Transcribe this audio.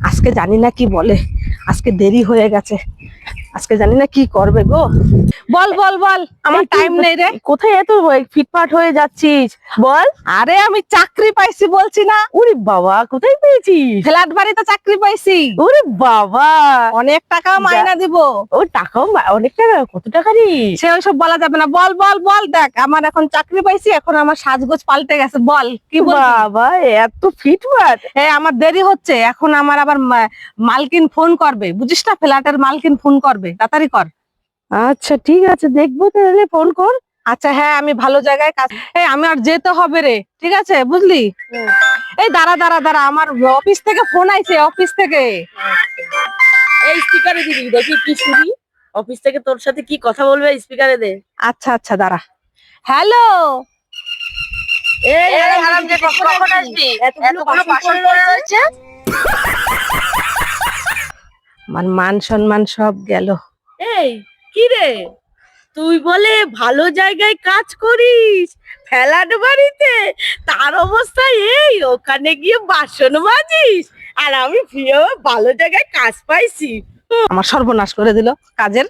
আজকে জানি না কি বলে, আজকে দেরি হয়ে গেছে, আজকে জানি না কি করবে গো। বল বল বল, আমার টাইম নেই রে। কোথায় এত ফিটফাট হয়ে যাচ্ছিস বল। আরে আমি চাকরি পাইছি বলছি না। ওরে বাবা, কোথায় পেয়েছিস? ফ্ল্যাট বাড়িতে চাকরি পাইছি। ওরে বাবা, অনেক টাকা মাইনা দিব। ও টাকাও অনেক টাকা? কত টাকা রে? সে ওইসব বলা যাবে না, বল বল বল। দেখ আমার এখন চাকরি পাইছি, এখন আমার সাজগোজ পাল্টে গেছে, বল কি বল। বাবা এত ফিটফাট। হ্যাঁ আমার দেরি হচ্ছে, এখন আমার আবার মালকিন ফোন করবে, বুঝিস না, ফ্ল্যাটের মালকিন ফোন করবে, তাড়াতাড়ি কর। আচ্ছা ঠিক আছে, দেখবো তাহলে, ফোন কর। আচ্ছা হ্যাঁ, আমি ভালো জায়গায় কাজ, এই আমি আর যেতে হবে রে, ঠিক আছে বুঝলি। এই দাঁড়া দাঁড়া দাঁড়া, আমার অফিস থেকে ফোন আইছে, অফিস থেকে। এই স্পিকারে দিবি, দেখি কি শুনি। অফিস থেকে তোর সাথে কি কথা বলবে, স্পিকারে দে। আচ্ছা আচ্ছা দাঁড়া। হ্যালো। এই হারামজাদি, কখন আসবি? এতগুলো বাসন পড়ে রয়েছে। আমার মান সম্মান সব গেল। এই কি রে, তুই বলে ভালো জায়গায় কাজ করিস, ফ্ল্যাট বাড়িতে, তার অবস্থা এই ওখানে গিয়ে বাসন মাজিস, আর আমি ভালো জায়গায় কাজ পাইছি। আমার সর্বনাশ করে দিল কাজের।